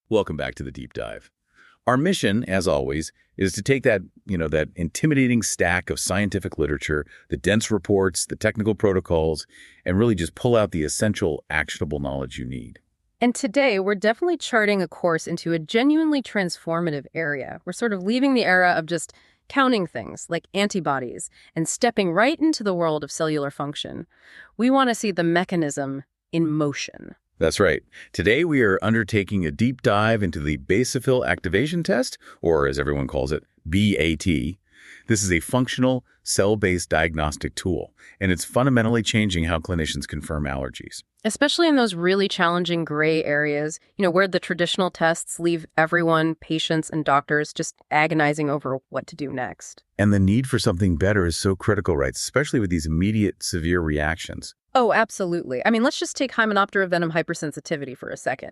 Welcome back to the Deep Dive. Our mission, as always, is to take that intimidating stack of scientific literature, the dense reports, the technical protocols, and really just pull out the essential, actionable knowledge you need. And today, we're definitely charting a course into a genuinely transformative area. We're sort of leaving the era of just counting things like antibodies and stepping right into the world of cellular function. We want to see the mechanism in motion. That's right. Today, we are undertaking a deep dive into the Basophil Activation Test, or as everyone calls it, BAT. This is a functional, cell-based diagnostic tool, and it's fundamentally changing how clinicians confirm allergies. Especially in those really challenging gray areas, where the traditional tests leave everyone, patients and doctors, just agonizing over what to do next. And the need for something better is so critical, right? Especially with these immediate, severe reactions. Oh, absolutely. Let's just take Hymenoptera venom hypersensitivity for a second.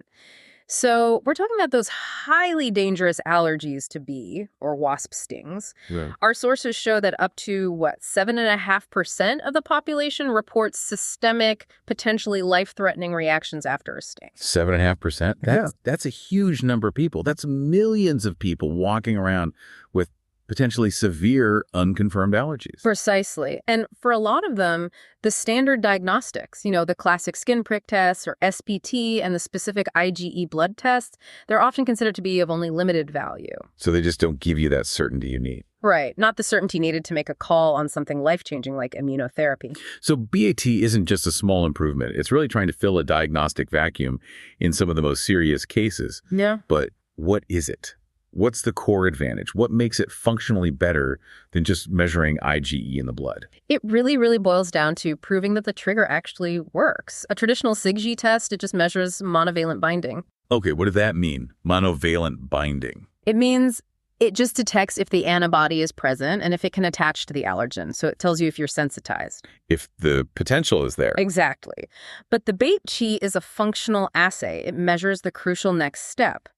So we're talking about those highly dangerous allergies to bee or wasp stings. Right. Our sources show that up to, 7.5% of the population reports systemic, potentially life-threatening reactions after a sting. 7.5%? That's a huge number of people. That's millions of people walking around with potentially severe unconfirmed allergies. Precisely. And for a lot of them, the standard diagnostics, the classic skin prick tests or SPT and the specific IgE blood tests, they're often considered to be of only limited value. So they just don't give you that certainty you need. Right. Not the certainty needed to make a call on something life-changing like immunotherapy. So BAT isn't just a small improvement. It's really trying to fill a diagnostic vacuum in some of the most serious cases. Yeah. But what is it? What's the core advantage? What makes it functionally better than just measuring IgE in the blood? It really, really boils down to proving that the trigger actually works. A traditional SIgG test, it just measures monovalent binding. Okay, what does that mean? Monovalent binding. It means it just detects if the antibody is present and if it can attach to the allergen. So it tells you if you're sensitized. If the potential is there. Exactly. But the BAT is a functional assay. It measures the crucial next step.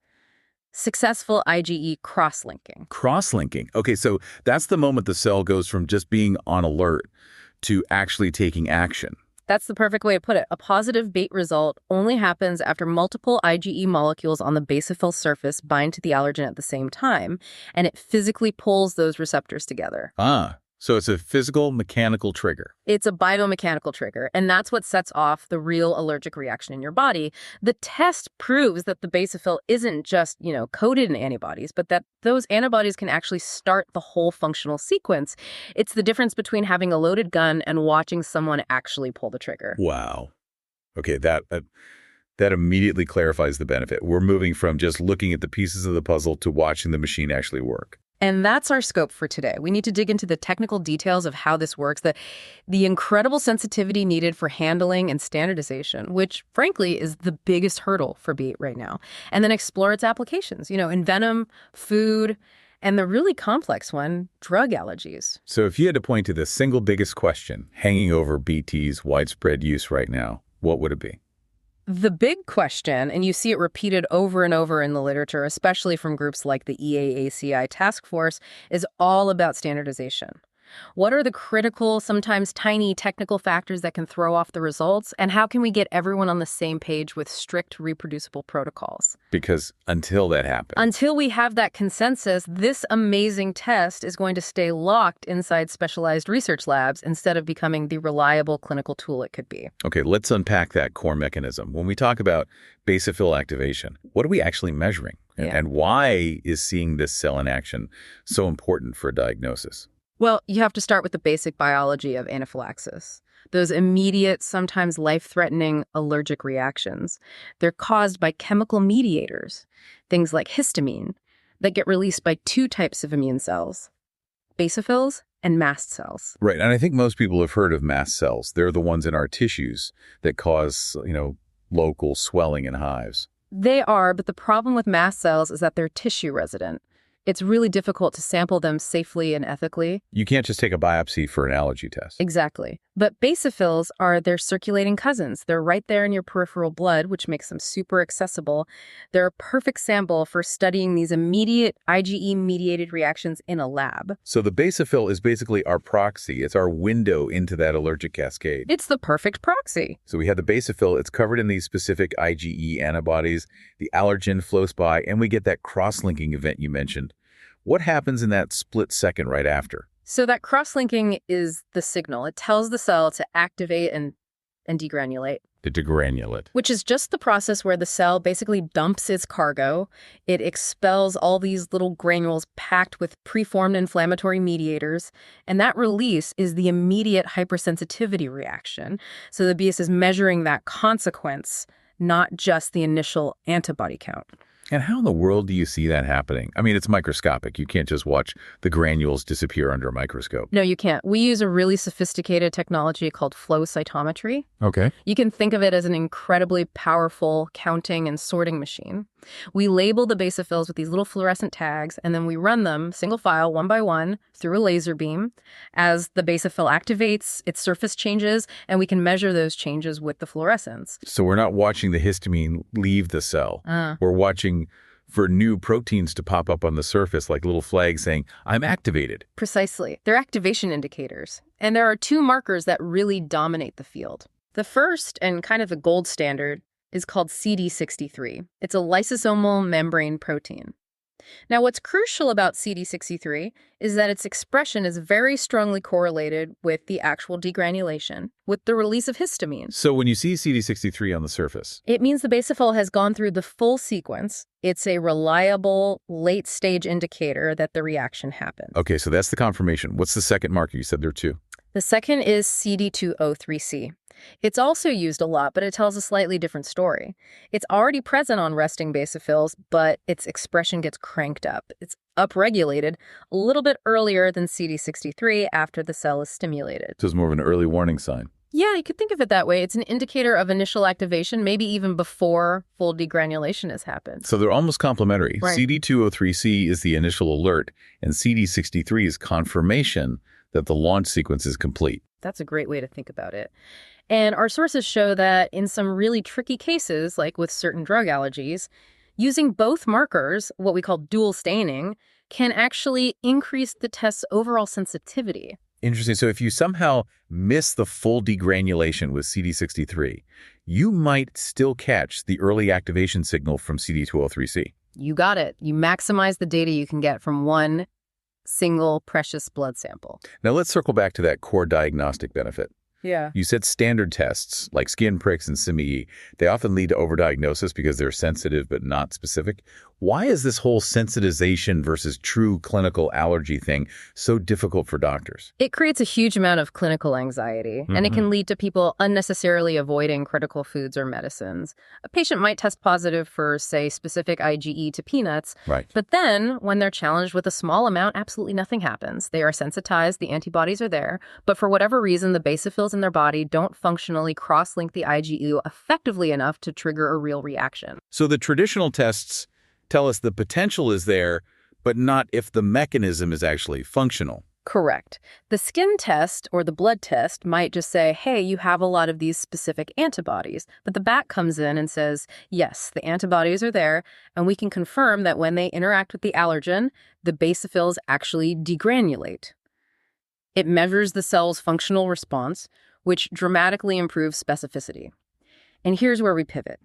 Successful IgE cross-linking. Cross-linking. Okay, so that's the moment the cell goes from just being on alert to actually taking action. That's the perfect way to put it. A positive BAT result only happens after multiple IgE molecules on the basophil surface bind to the allergen at the same time, and it physically pulls those receptors together. So it's a physical, mechanical trigger. It's a biomechanical trigger, and that's what sets off the real allergic reaction in your body. The test proves that the basophil isn't just, coated in antibodies, but that those antibodies can actually start the whole functional sequence. It's the difference between having a loaded gun and watching someone actually pull the trigger. Wow. Okay, that immediately clarifies the benefit. We're moving from just looking at the pieces of the puzzle to watching the machine actually work. And that's our scope for today. We need to dig into the technical details of how this works, the incredible sensitivity needed for handling and standardization, which, frankly, is the biggest hurdle for BAT right now, and then explore its applications, in venom, food, and the really complex one, drug allergies. So if you had to point to the single biggest question hanging over BT's widespread use right now, what would it be? The big question, and you see it repeated over and over in the literature, especially from groups like the EAACI task force, is all about standardization. What are the critical, sometimes tiny technical factors that can throw off the results? And how can we get everyone on the same page with strict reproducible protocols? Because until that happens. Until we have that consensus, this amazing test is going to stay locked inside specialized research labs instead of becoming the reliable clinical tool it could be. Okay, let's unpack that core mechanism. When we talk about basophil activation, what are we actually measuring? And why is seeing this cell in action so important for a diagnosis? Well, you have to start with the basic biology of anaphylaxis. Those immediate, sometimes life-threatening allergic reactions. They're caused by chemical mediators, things like histamine, that get released by two types of immune cells, basophils and mast cells. Right, and I think most people have heard of mast cells. They're the ones in our tissues that cause, local swelling and hives. They are, but the problem with mast cells is that they're tissue resident. It's really difficult to sample them safely and ethically. You can't just take a biopsy for an allergy test. Exactly. But basophils are their circulating cousins. They're right there in your peripheral blood, which makes them super accessible. They're a perfect sample for studying these immediate IgE-mediated reactions in a lab. So the basophil is basically our proxy. It's our window into that allergic cascade. It's the perfect proxy. So we have the basophil. It's covered in these specific IgE antibodies. The allergen flows by, and we get that cross-linking event you mentioned. What happens in that split second right after? So that cross-linking is the signal. It tells the cell to activate and degranulate. To degranulate. Which is just the process where the cell basically dumps its cargo. It expels all these little granules packed with preformed inflammatory mediators, and that release is the immediate hypersensitivity reaction. So the BS is measuring that consequence, not just the initial antibody count. And how in the world do you see that happening? I mean, it's microscopic. You can't just watch the granules disappear under a microscope. No, you can't. We use a really sophisticated technology called flow cytometry. Okay. You can think of it as an incredibly powerful counting and sorting machine. We label the basophils with these little fluorescent tags, and then we run them single file, one by one, through a laser beam. As the basophil activates, its surface changes, and we can measure those changes with the fluorescence. So we're not watching the histamine leave the cell. We're watching for new proteins to pop up on the surface like little flags saying, I'm activated. Precisely. They're activation indicators. And there are two markers that really dominate the field. The first, and kind of the gold standard, is called CD63. It's a lysosomal membrane protein. Now, what's crucial about CD63 is that its expression is very strongly correlated with the actual degranulation, with the release of histamine. So when you see CD63 on the surface, it means the basophil has gone through the full sequence. It's a reliable late-stage indicator that the reaction happened. Okay, so that's the confirmation. What's the second marker? You said there are two. The second is CD203c. It's also used a lot, but it tells a slightly different story. It's already present on resting basophils, but its expression gets cranked up. It's upregulated a little bit earlier than CD63 after the cell is stimulated. So it's more of an early warning sign. Yeah, you could think of it that way. It's an indicator of initial activation, maybe even before full degranulation has happened. So they're almost complementary. Right. CD203c is the initial alert, and CD63 is confirmation that the launch sequence is complete. That's a great way to think about it. And our sources show that in some really tricky cases, like with certain drug allergies, using both markers, what we call dual staining, can actually increase the test's overall sensitivity. Interesting. So if you somehow miss the full degranulation with CD63, you might still catch the early activation signal from CD203c. You got it. You maximize the data you can get from one single precious blood sample. Now let's circle back to that core diagnostic benefit. Yeah. You said standard tests like skin pricks and CIMI, they often lead to overdiagnosis because they're sensitive but not specific. Why is this whole sensitization versus true clinical allergy thing so difficult for doctors? It creates a huge amount of clinical anxiety, and it can lead to people unnecessarily avoiding critical foods or medicines. A patient might test positive for, say, specific IgE to peanuts, Right. but then when they're challenged with a small amount, absolutely nothing happens. They are sensitized, the antibodies are there, but for whatever reason, the basophils in their body don't functionally cross-link the IgE effectively enough to trigger a real reaction. So the traditional tests tell us the potential is there, but not if the mechanism is actually functional. Correct. The skin test or the blood test might just say, hey, you have a lot of these specific antibodies. But the back comes in and says, yes, the antibodies are there, and we can confirm that when they interact with the allergen, the basophils actually degranulate. It measures the cell's functional response, which dramatically improves specificity. And here's where we pivot.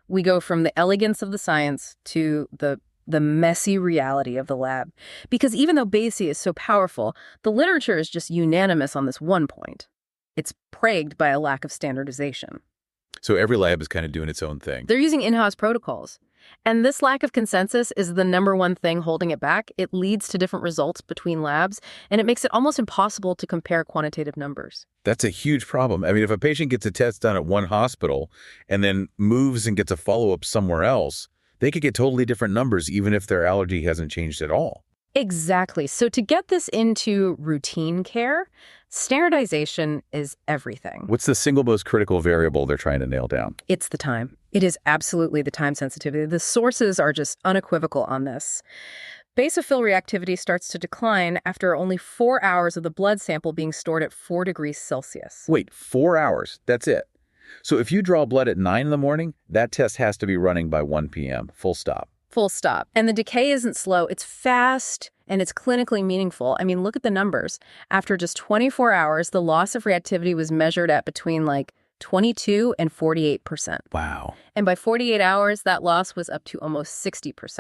We go from the elegance of the science to the messy reality of the lab. Because even though BASI is so powerful, the literature is just unanimous on this one point. It's plagued by a lack of standardization. So every lab is kind of doing its own thing. They're using in-house protocols. And this lack of consensus is the number one thing holding it back. It leads to different results between labs, and it makes it almost impossible to compare quantitative numbers. That's a huge problem. I mean, if a patient gets a test done at one hospital and then moves and gets a follow-up somewhere else, they could get totally different numbers even if their allergy hasn't changed at all. Exactly. So to get this into routine care, standardization is everything. What's the single most critical variable they're trying to nail down? It's the time. It is absolutely the time sensitivity. The sources are just unequivocal on this. Basophil reactivity starts to decline after only 4 hours of the blood sample being stored at 4 degrees Celsius. Wait, 4 hours? That's it? So if you draw blood at 9 in the morning, that test has to be running by 1 p.m., full stop. Full stop. And the decay isn't slow. It's fast, and it's clinically meaningful. I mean, look at the numbers. After just 24 hours, the loss of reactivity was measured at between 22 and 48%. Wow. And by 48 hours, that loss was up to almost 60%.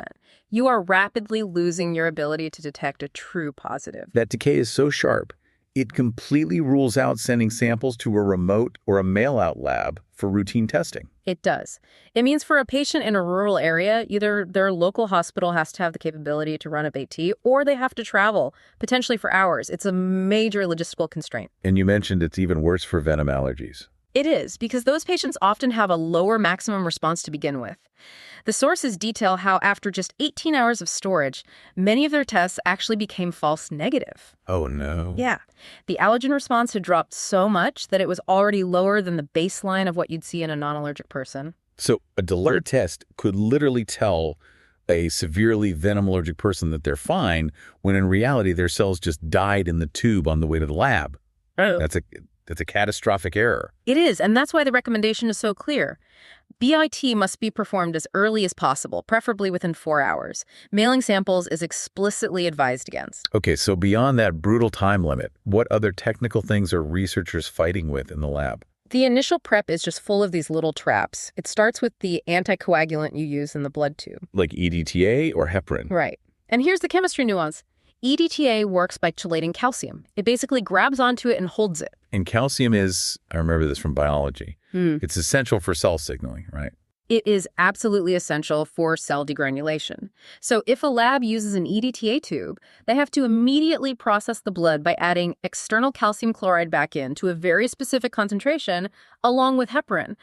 You are rapidly losing your ability to detect a true positive. That decay is so sharp, it completely rules out sending samples to a remote or a mail-out lab for routine testing. It does. It means for a patient in a rural area, either their local hospital has to have the capability to run a BAT, or they have to travel, potentially for hours. It's a major logistical constraint. And you mentioned it's even worse for venom allergies. It is, because those patients often have a lower maximum response to begin with. The sources detail how after just 18 hours of storage, many of their tests actually became false negative. Oh, no. Yeah. The allergen response had dropped so much that it was already lower than the baseline of what you'd see in a non-allergic person. So a delayed test could literally tell a severely venom allergic person that they're fine, when in reality their cells just died in the tube on the way to the lab. Oh. That's a catastrophic error. It is, and that's why the recommendation is so clear. BIT must be performed as early as possible, preferably within 4 hours. Mailing samples is explicitly advised against. Okay, so beyond that brutal time limit, what other technical things are researchers fighting with in the lab? The initial prep is just full of these little traps. It starts with the anticoagulant you use in the blood tube. Like EDTA or heparin? Right. And here's the chemistry nuance. EDTA works by chelating calcium. It basically grabs onto it and holds it. And calcium is, I remember this from biology, it's essential for cell signaling, right? It is absolutely essential for cell degranulation. So if a lab uses an EDTA tube, they have to immediately process the blood by adding external calcium chloride back in to a very specific concentration, along with heparin.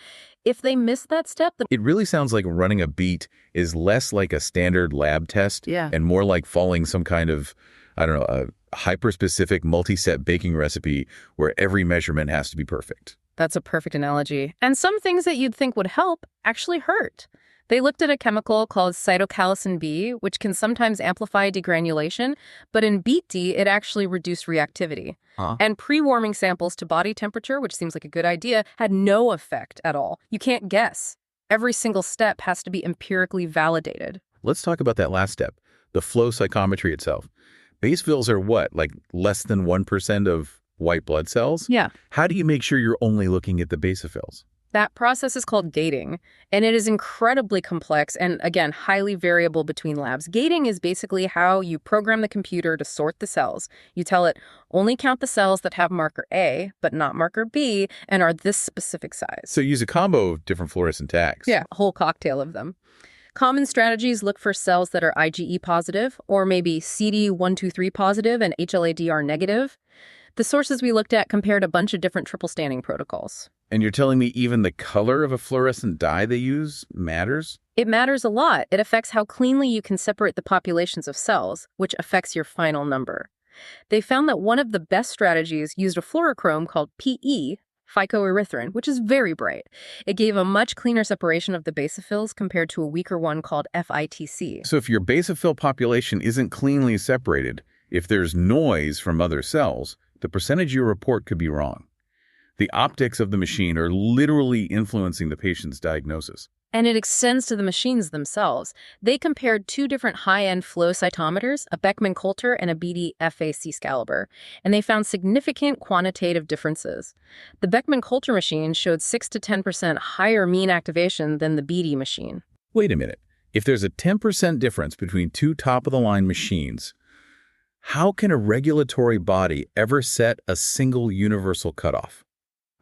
If they miss that step... It really sounds like running a beat is less like a standard lab test and more like following some kind of, I don't know, a hyper-specific multi-step baking recipe where every measurement has to be perfect. That's a perfect analogy. And some things that you'd think would help actually hurt. They looked at a chemical called cytocalicin B, which can sometimes amplify degranulation, but in beet D, it actually reduced reactivity. And pre-warming samples to body temperature, which seems like a good idea, had no effect at all. You can't guess. Every single step has to be empirically validated. Let's talk about that last step, the flow cytometry itself. Basophils are what, like less than 1% of white blood cells? Yeah. How do you make sure you're only looking at the basophils? That process is called gating, and it is incredibly complex and, again, highly variable between labs. Gating is basically how you program the computer to sort the cells. You tell it, only count the cells that have marker A, but not marker B, and are this specific size. So use a combo of different fluorescent tags. Yeah, a whole cocktail of them. Common strategies look for cells that are IgE positive, or maybe CD123 positive and HLA-DR negative. The sources we looked at compared a bunch of different triple staining protocols. And you're telling me even the color of a fluorescent dye they use matters? It matters a lot. It affects how cleanly you can separate the populations of cells, which affects your final number. They found that one of the best strategies used a fluorochrome called PE, phycoerythrin, which is very bright. It gave a much cleaner separation of the basophils compared to a weaker one called FITC. So if your basophil population isn't cleanly separated, if there's noise from other cells, the percentage you report could be wrong. The optics of the machine are literally influencing the patient's diagnosis. And it extends to the machines themselves. They compared two different high-end flow cytometers, a Beckman-Coulter and a BD-FA-C-Scalibur, and they found significant quantitative differences. The Beckman-Coulter machine showed 6 to 10% higher mean activation than the BD machine. Wait a minute. If there's a 10% difference between two top-of-the-line machines, how can a regulatory body ever set a single universal cutoff?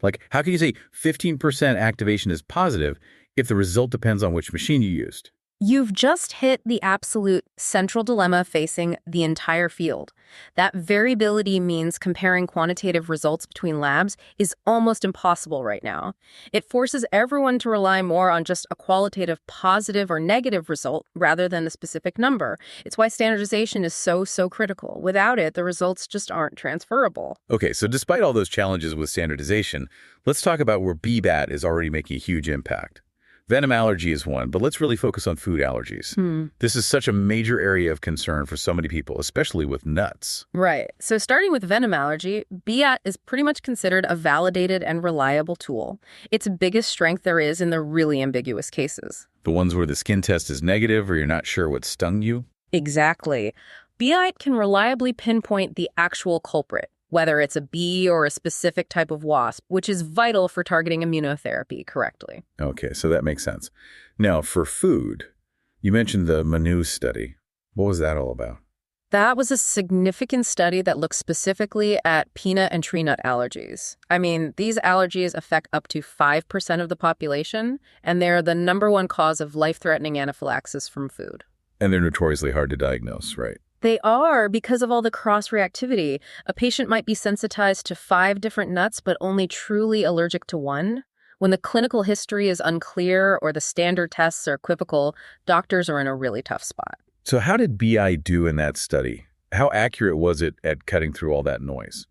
Like, how can you say 15% activation is positive if the result depends on which machine you used? You've just hit the absolute central dilemma facing the entire field. That variability means comparing quantitative results between labs is almost impossible right now. It forces everyone to rely more on just a qualitative positive or negative result rather than a specific number. It's why standardization is so critical. Without it, the results just aren't transferable. Okay, so despite all those challenges with standardization, let's talk about where BBAT is already making a huge impact. Venom allergy is one, but let's really focus on food allergies. This is such a major area of concern for so many people, especially with nuts. Right. So starting with venom allergy, BAT is pretty much considered a validated and reliable tool. Its biggest strength there is in the really ambiguous cases. The ones where the skin test is negative or you're not sure what stung you? Exactly. BAT can reliably pinpoint the actual culprit, whether it's a bee or a specific type of wasp, which is vital for targeting immunotherapy correctly. Okay, so that makes sense. Now, for food, you mentioned the Manu study. What was that all about? That was a significant study that looked specifically at peanut and tree nut allergies. I mean, these allergies affect up to 5% of the population, and they're the #1 cause of life-threatening anaphylaxis from food. And they're notoriously hard to diagnose, right? They are because of all the cross-reactivity. A patient might be sensitized to 5 different nuts, but only truly allergic to one. When the clinical history is unclear or the standard tests are equivocal, doctors are in a really tough spot. So how did BI do in that study? How accurate was it at cutting through all that noise?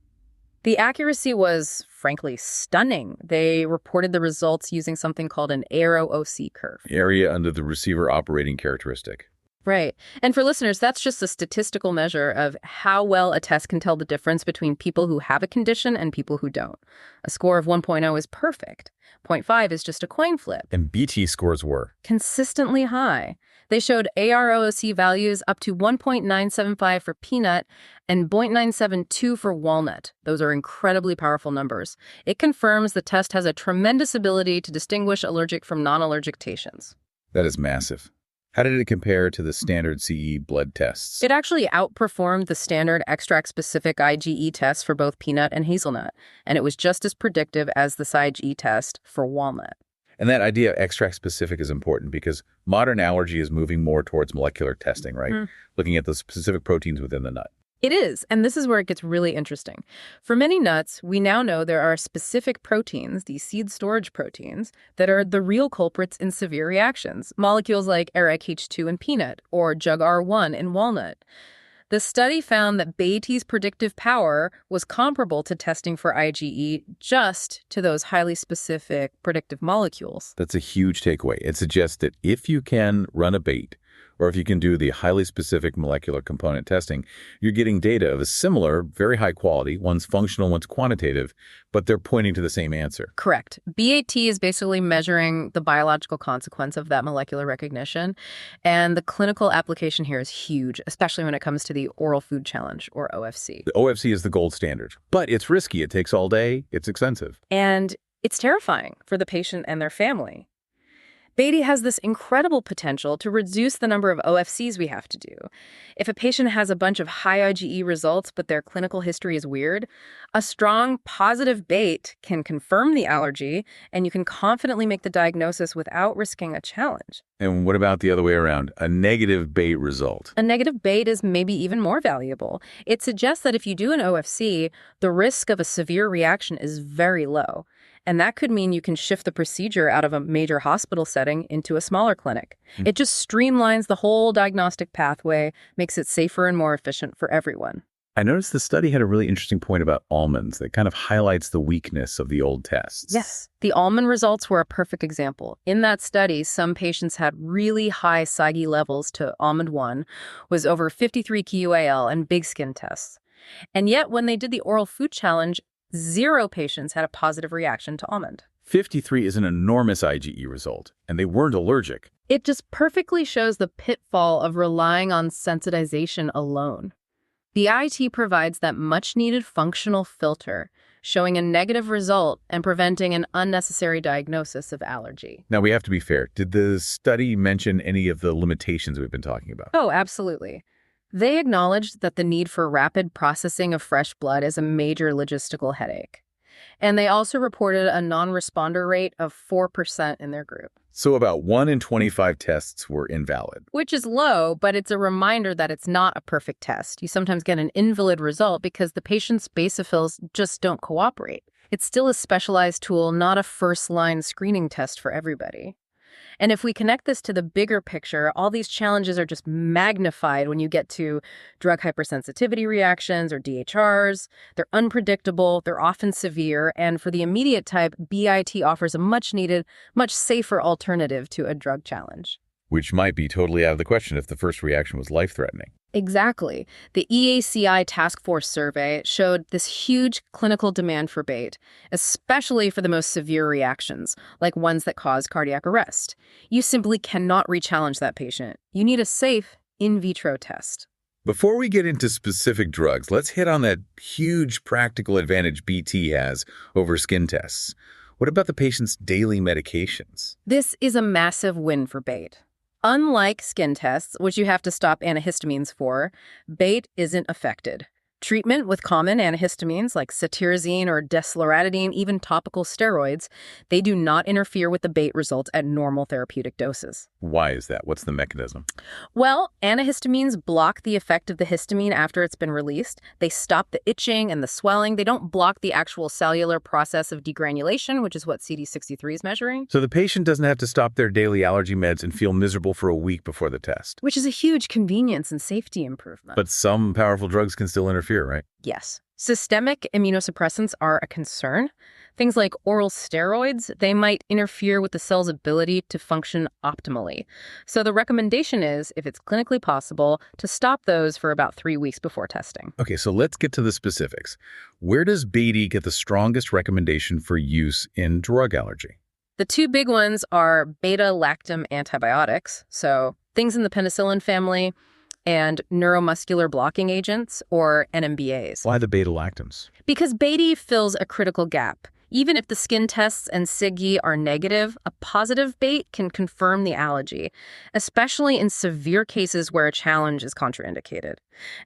The accuracy was, frankly, stunning. They reported the results using something called an ARO-OC curve. Area under the receiver operating characteristic. Right. And for listeners, that's just a statistical measure of how well a test can tell the difference between people who have a condition and people who don't. A score of 1.0 is perfect. 0.5 is just a coin flip. And BT scores were? Consistently high. They showed AROC values up to 1.975 for peanut and 0.972 for walnut. Those are incredibly powerful numbers. It confirms the test has a tremendous ability to distinguish allergic from non-allergic patients. That is massive. How did it compare to the standard CE blood tests? It actually outperformed the standard extract-specific IgE test for both peanut and hazelnut, and it was just as predictive as the IgE test for walnut. And that idea of extract-specific is important because modern allergy is moving more towards molecular testing, right? Looking at the specific proteins within the nut. It is, and this is where it gets really interesting. For many nuts, we now know there are specific proteins, these seed storage proteins, that are the real culprits in severe reactions, molecules like ARIKH2 in peanut or JUG-R1 in walnut. The study found that BAT's predictive power was comparable to testing for IgE just to those highly specific predictive molecules. That's a huge takeaway. It suggests that if you can run a BAT, or if you can do the highly specific molecular component testing, you're getting data of a similar, very high quality, one's functional, one's quantitative, but they're pointing to the same answer. Correct. BAT is basically measuring the biological consequence of that molecular recognition, and the clinical application here is huge, especially when it comes to the oral food challenge, or OFC. The OFC is the gold standard, but it's risky. It takes all day. It's expensive. And it's terrifying for the patient and their family. BAT has this incredible potential to reduce the number of OFCs we have to do. If a patient has a bunch of high IgE results, but their clinical history is weird, a strong positive BAT can confirm the allergy, and you can confidently make the diagnosis without risking a challenge. And what about the other way around? A negative BAT result? A negative BAT is maybe even more valuable. It suggests that if you do an OFC, the risk of a severe reaction is very low. And that could mean you can shift the procedure out of a major hospital setting into a smaller clinic. It just streamlines the whole diagnostic pathway, makes it safer and more efficient for everyone. I noticed the study had a really interesting point about almonds that kind of highlights the weakness of the old tests. Yes, the almond results were a perfect example. In that study, some patients had really high IgE levels to almond 1, was over 53 QAL and big skin tests. And yet, when they did the oral food challenge, 0 patients had a positive reaction to almond. 53 is an enormous IgE result, and they weren't allergic. It just perfectly shows the pitfall of relying on sensitization alone. The IT provides that much-needed functional filter, showing a negative result and preventing an unnecessary diagnosis of allergy. Now, we have to be fair. Did the study mention any of the limitations we've been talking about? Oh, absolutely. They acknowledged that the need for rapid processing of fresh blood is a major logistical headache. And they also reported a non-responder rate of 4% in their group. So about 1 in 25 tests were invalid. Which is low, but it's a reminder that it's not a perfect test. You sometimes get an invalid result because the patient's basophils just don't cooperate. It's still a specialized tool, not a first-line screening test for everybody. And if we connect this to the bigger picture, all these challenges are just magnified when you get to drug hypersensitivity reactions or DHRs. They're unpredictable, they're often severe, and for the immediate type, BIT offers a much-needed, much safer alternative to a drug challenge. Which might be totally out of the question if the first reaction was life-threatening. Exactly. The EACI Task Force survey showed this huge clinical demand for BAIT, especially for the most severe reactions, like ones that cause cardiac arrest. You simply cannot re-challenge that patient. You need a safe in vitro test. Before we get into specific drugs, let's hit on that huge practical advantage BT has over skin tests. What about the patient's daily medications? This is a massive win for BAIT. Unlike skin tests, which you have to stop antihistamines for, BAIT isn't affected. Treatment with common antihistamines like cetirizine or desloratadine, even topical steroids, they do not interfere with the BAIT results at normal therapeutic doses. Why is that? What's the mechanism? Well, antihistamines block the effect of the histamine after it's been released. They stop the itching and the swelling. They don't block the actual cellular process of degranulation, which is what CD63 is measuring. So the patient doesn't have to stop their daily allergy meds and feel miserable for a week before the test. Which is a huge convenience and safety improvement. But some powerful drugs can still interfere, right? Yes. Systemic immunosuppressants are a concern. Things like oral steroids, they might interfere with the cell's ability to function optimally. So the recommendation is, if it's clinically possible, to stop those for about 3 weeks before testing. Okay, so let's get to the specifics. Where does BAIT get the strongest recommendation for use in drug allergy? The two big ones are beta-lactam antibiotics, so things in the penicillin family, and neuromuscular blocking agents, or NMBAs. Why the beta-lactams? Because BAIT fills a critical gap. Even if the skin tests and SIGE are negative, a positive BAIT can confirm the allergy, especially in severe cases where a challenge is contraindicated.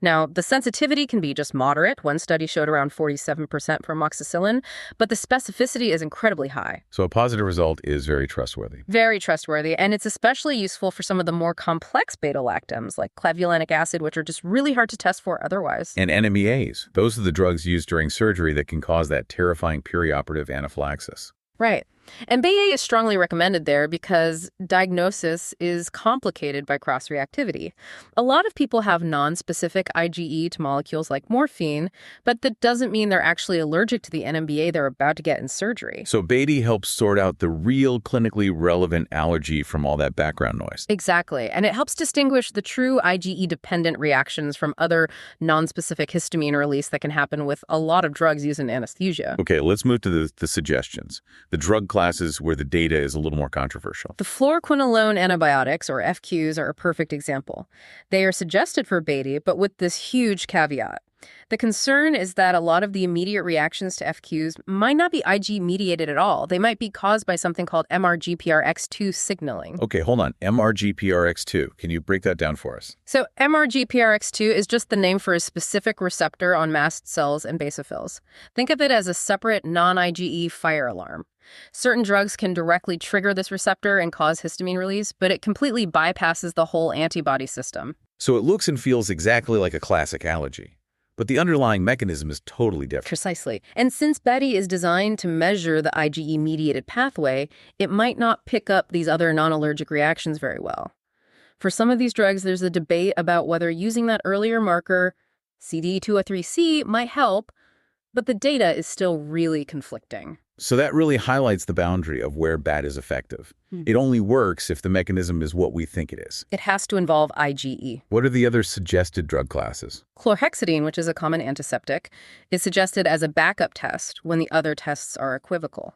Now, the sensitivity can be just moderate. One study showed around 47% for amoxicillin, but the specificity is incredibly high. So a positive result is very trustworthy. Very trustworthy, and it's especially useful for some of the more complex beta-lactams, like clavulanic acid, which are just really hard to test for otherwise. And NMEAs. Those are the drugs used during surgery that can cause that terrifying perioperative anaphylaxis. Right. And BAIT is strongly recommended there because diagnosis is complicated by cross-reactivity. A lot of people have non-specific IgE to molecules like morphine, but that doesn't mean they're actually allergic to the NMBA they're about to get in surgery. So BAIT helps sort out the real clinically relevant allergy from all that background noise. Exactly. And it helps distinguish the true IgE-dependent reactions from other non-specific histamine release that can happen with a lot of drugs used in anesthesia. Okay, let's move to the suggestions. The drug classes where the data is a little more controversial. The fluoroquinolone antibiotics, or FQs, are a perfect example. They are suggested for BAIT, but with this huge caveat. The concern is that a lot of the immediate reactions to FQs might not be IgE-mediated at all. They might be caused by something called MRGPRX2 signaling. Okay, hold on. MRGPRX2. Can you break that down for us? So MRGPRX2 is just the name for a specific receptor on mast cells and basophils. Think of it as a separate non-IgE fire alarm. Certain drugs can directly trigger this receptor and cause histamine release, but it completely bypasses the whole antibody system. So it looks and feels exactly like a classic allergy. But the underlying mechanism is totally different. Precisely. And since BAIT is designed to measure the IgE-mediated pathway, it might not pick up these other non-allergic reactions very well. For some of these drugs, there's a debate about whether using that earlier marker, CD203c, might help, but the data is still really conflicting. So that really highlights the boundary of where BAT is effective. It only works if the mechanism is what we think it is. It has to involve IgE. What are the other suggested drug classes? Chlorhexidine, which is a common antiseptic, is suggested as a backup test when the other tests are equivocal.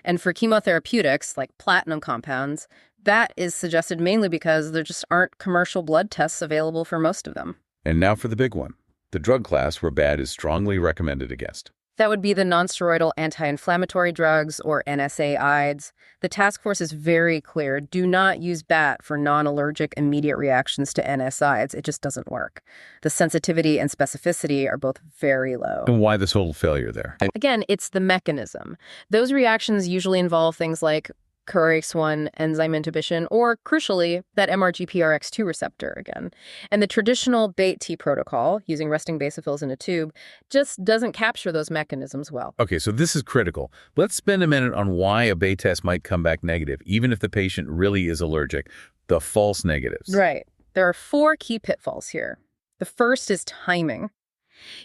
And for chemotherapeutics, like platinum compounds, that is suggested mainly because there just aren't commercial blood tests available for most of them. And now for the big one, the drug class where BAT is strongly recommended against. That would be the nonsteroidal anti-inflammatory drugs, or NSAIDs. The task force is very clear. Do not use BAT for non-allergic immediate reactions to NSAIDs. It just doesn't work. The sensitivity and specificity are both very low. And why this whole failure there? Again, it's the mechanism. Those reactions usually involve things like CRX1 enzyme inhibition, or, crucially, that MRGPRX2 receptor again. And the traditional BAIT-T protocol, using resting basophils in a tube, just doesn't capture those mechanisms well. Okay, so this is critical. Let's spend a minute on why a BAIT test might come back negative, even if the patient really is allergic, the false negatives. Right. There are 4 key pitfalls here. The first is timing.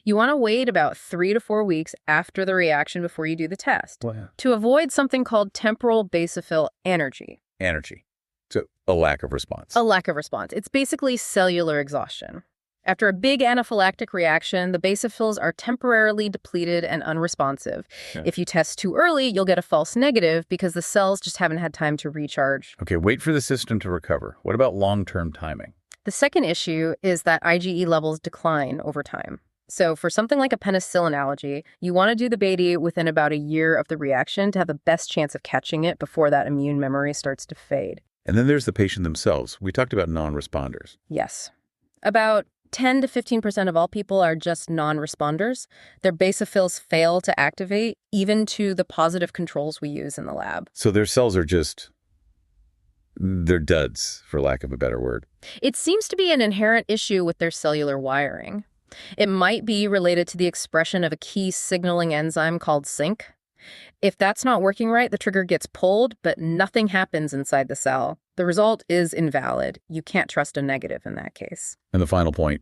You want to wait about 3 to 4 weeks after the reaction before you do the test to avoid something called temporal basophil anergy. Anergy. So a lack of response. A lack of response. It's basically cellular exhaustion. After a big anaphylactic reaction, the basophils are temporarily depleted and unresponsive. Yeah. If you test too early, you'll get a false negative because the cells just haven't had time to recharge. Okay, wait for the system to recover. What about long-term timing? The second issue is that IgE levels decline over time. So for something like a penicillin allergy, you want to do the BAIT within about a year of the reaction to have the best chance of catching it before that immune memory starts to fade. And then there's the patient themselves. We talked about non-responders. Yes. About 10 to 15% of all people are just non-responders. Their basophils fail to activate, even to the positive controls we use in the lab. So their cells are they're duds, for lack of a better word. It seems to be an inherent issue with their cellular wiring. It might be related to the expression of a key signaling enzyme called SYNC. If that's not working right, the trigger gets pulled, but nothing happens inside the cell. The result is invalid. You can't trust a negative in that case. And the final point,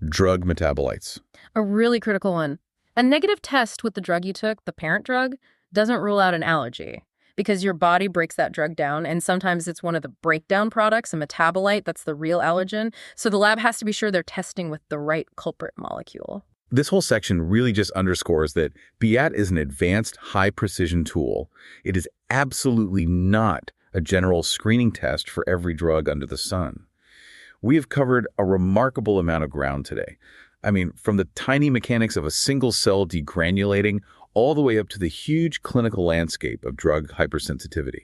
drug metabolites. A really critical one. A negative test with the drug you took, the parent drug, doesn't rule out an allergy, because your body breaks that drug down, and sometimes it's one of the breakdown products, a metabolite that's the real allergen. So the lab has to be sure they're testing with the right culprit molecule. This whole section really just underscores that BAT is an advanced, high-precision tool. It is absolutely not a general screening test for every drug under the sun. We have covered a remarkable amount of ground today. I mean, from the tiny mechanics of a single cell degranulating all the way up to the huge clinical landscape of drug hypersensitivity.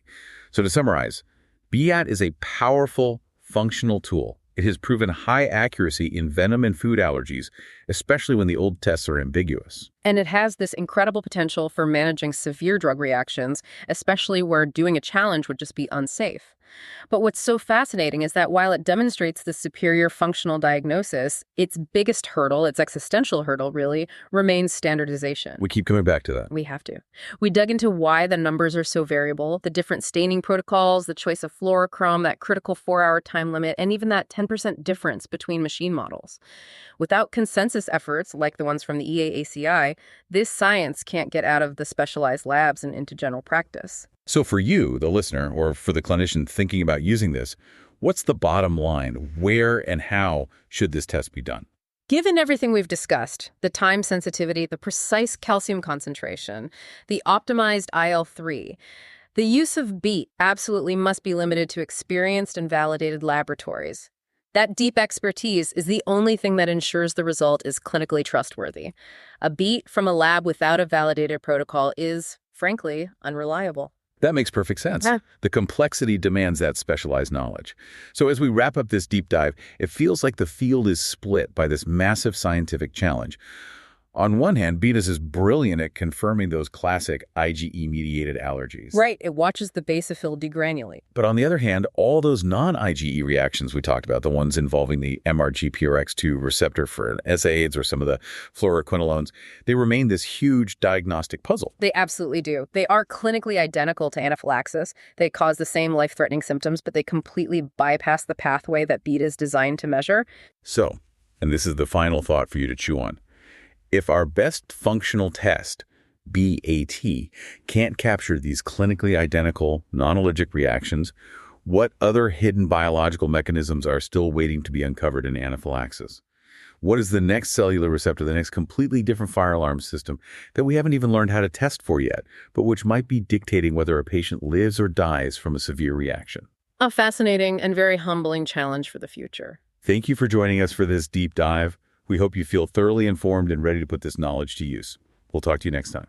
So to summarize, BAT is a powerful, functional tool. It has proven high accuracy in venom and food allergies, especially when the old tests are ambiguous. And it has this incredible potential for managing severe drug reactions, especially where doing a challenge would just be unsafe. But what's so fascinating is that while it demonstrates this superior functional diagnosis, its biggest hurdle, its existential hurdle really, remains standardization. We keep coming back to that. We have to. We dug into why the numbers are so variable, the different staining protocols, the choice of fluorochrome, that critical 4-hour time limit, and even that 10% difference between machine models. Without consensus efforts, like the ones from the EAACI, this science can't get out of the specialized labs and into general practice. So for you, the listener, or for the clinician thinking about using this, what's the bottom line? Where and how should this test be done? Given everything we've discussed, the time sensitivity, the precise calcium concentration, the optimized IL-3, the use of BAT absolutely must be limited to experienced and validated laboratories. That deep expertise is the only thing that ensures the result is clinically trustworthy. A BAT from a lab without a validated protocol is, frankly, unreliable. That makes perfect sense. Yeah. The complexity demands that specialized knowledge. So as we wrap up this deep dive, it feels like the field is split by this massive scientific challenge. On one hand, BAT is brilliant at confirming those classic IgE-mediated allergies. Right, it watches the basophil degranulate. But on the other hand, all those non-IgE reactions we talked about, the ones involving the MRGPRX2 receptor for SAIDs or some of the fluoroquinolones, they remain this huge diagnostic puzzle. They absolutely do. They are clinically identical to anaphylaxis. They cause the same life-threatening symptoms, but they completely bypass the pathway that BAT is designed to measure. So, and this is the final thought for you to chew on, if our best functional test, BAT, can't capture these clinically identical non-allergic reactions, what other hidden biological mechanisms are still waiting to be uncovered in anaphylaxis? What is the next cellular receptor, the next completely different fire alarm system that we haven't even learned how to test for yet, but which might be dictating whether a patient lives or dies from a severe reaction? A fascinating and very humbling challenge for the future. Thank you for joining us for this deep dive. We hope you feel thoroughly informed and ready to put this knowledge to use. We'll talk to you next time.